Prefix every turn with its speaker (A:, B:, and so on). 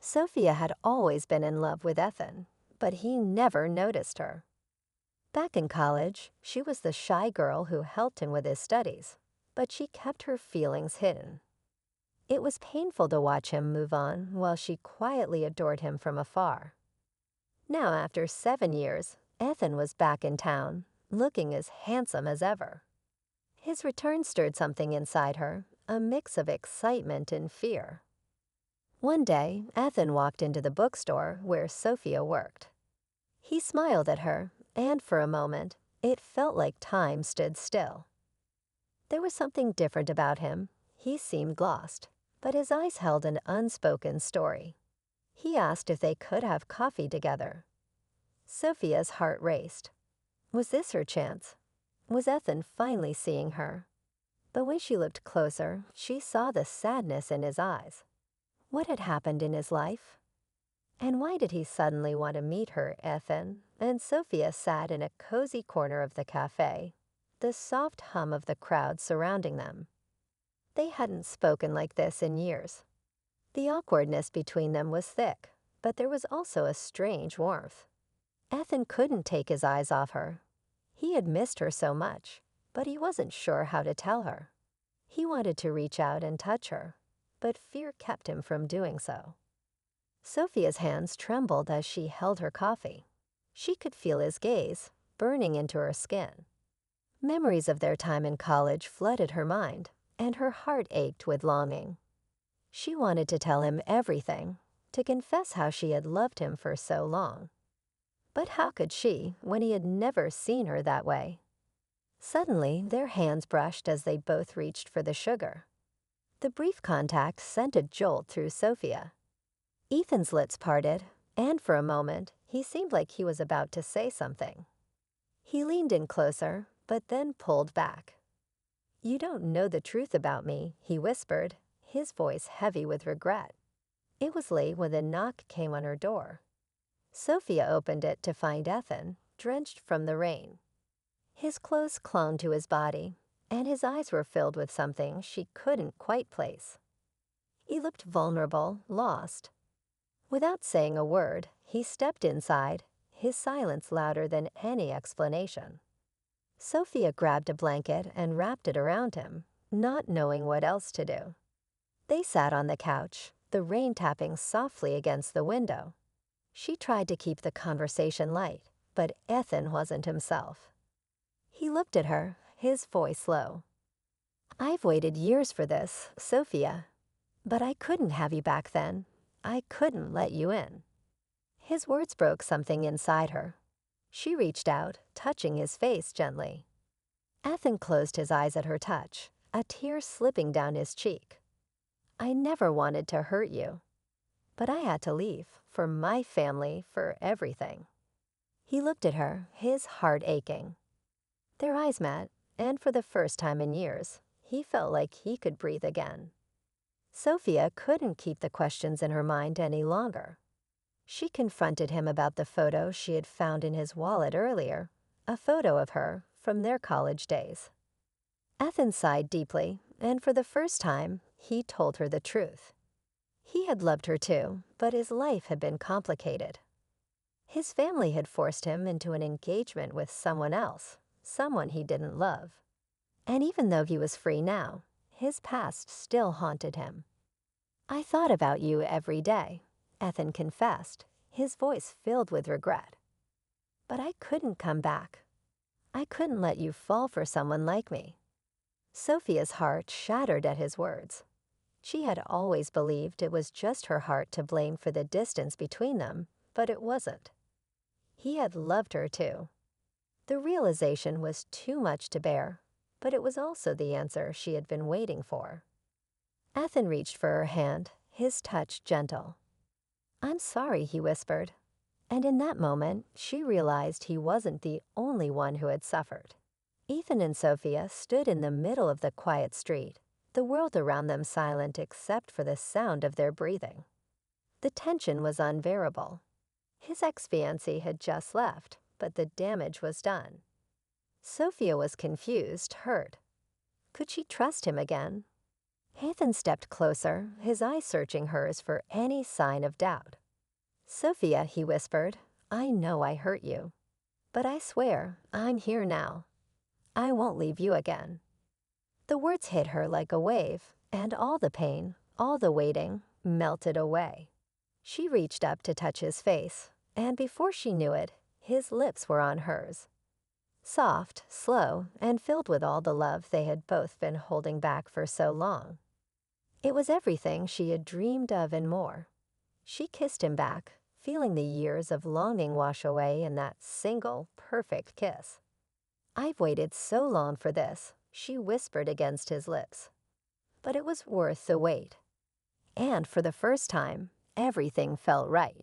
A: Sophia had always been in love with Ethan, but he never noticed her. Back in college, she was the shy girl who helped him with his studies, but she kept her feelings hidden. It was painful to watch him move on while she quietly adored him from afar. Now, after 7 years, Ethan was back in town, looking as handsome as ever. His return stirred something inside her, a mix of excitement and fear. One day, Ethan walked into the bookstore where Sophia worked. He smiled at her, and for a moment, it felt like time stood still. There was something different about him. He seemed lost, but his eyes held an unspoken story. He asked if they could have coffee together. Sophia's heart raced. Was this her chance? Was Ethan finally seeing her? But when she looked closer, she saw the sadness in his eyes. What had happened in his life? And why did he suddenly want to meet her, Ethan? And Sophia sat in a cozy corner of the cafe, the soft hum of the crowd surrounding them. They hadn't spoken like this in years. The awkwardness between them was thick, but there was also a strange warmth. Ethan couldn't take his eyes off her. He had missed her so much, but he wasn't sure how to tell her. He wanted to reach out and touch her, but fear kept him from doing so. Sophia's hands trembled as she held her coffee. She could feel his gaze, burning into her skin. Memories of their time in college flooded her mind, and her heart ached with longing. She wanted to tell him everything, to confess how she had loved him for so long. But how could she, when he had never seen her that way? Suddenly, their hands brushed as they both reached for the sugar. The brief contact sent a jolt through Sophia. Ethan's lips parted, and for a moment, he seemed like he was about to say something. He leaned in closer, but then pulled back. "You don't know the truth about me," he whispered, his voice heavy with regret. It was late when the knock came on her door. Sophia opened it to find Ethan, drenched from the rain. His clothes clung to his body, and his eyes were filled with something she couldn't quite place. He looked vulnerable, lost. Without saying a word, he stepped inside, his silence louder than any explanation. Sophia grabbed a blanket and wrapped it around him, not knowing what else to do. They sat on the couch, the rain tapping softly against the window. She tried to keep the conversation light, but Ethan wasn't himself. He looked at her, his voice low. "I've waited years for this, Sophia. But I couldn't have you back then. I couldn't let you in." His words broke something inside her. She reached out, touching his face gently. Ethan closed his eyes at her touch, a tear slipping down his cheek. "I never wanted to hurt you. But I had to leave, for my family, for everything." He looked at her, his heart aching. Their eyes met, and for the first time in years, he felt like he could breathe again. Sophia couldn't keep the questions in her mind any longer. She confronted him about the photo she had found in his wallet earlier, a photo of her from their college days. Ethan sighed deeply, and for the first time, he told her the truth. He had loved her too, but his life had been complicated. His family had forced him into an engagement with someone else, someone he didn't love. And even though he was free now, his past still haunted him. "I thought about you every day," Ethan confessed, his voice filled with regret. "But I couldn't come back. I couldn't let you fall for someone like me." Sophia's heart shattered at his words. She had always believed it was just her heart to blame for the distance between them, but it wasn't. He had loved her too. The realization was too much to bear, but it was also the answer she had been waiting for. Ethan reached for her hand, his touch gentle. "I'm sorry," he whispered. And in that moment, she realized he wasn't the only one who had suffered. Ethan and Sophia stood in the middle of the quiet street, the world around them silent except for the sound of their breathing. The tension was unbearable. His ex-fiancée had just left, but the damage was done. Sophia was confused, hurt. Could she trust him again? Ethan stepped closer, his eyes searching hers for any sign of doubt. "Sophia," he whispered, "I know I hurt you. But I swear, I'm here now. I won't leave you again." The words hit her like a wave, and all the pain, all the waiting, melted away. She reached up to touch his face, and before she knew it, his lips were on hers. Soft, slow, and filled with all the love they had both been holding back for so long. It was everything she had dreamed of and more. She kissed him back, feeling the years of longing wash away in that single, perfect kiss. "I've waited so long for this," she whispered against his lips. But it was worth the wait. And for the first time, everything felt right.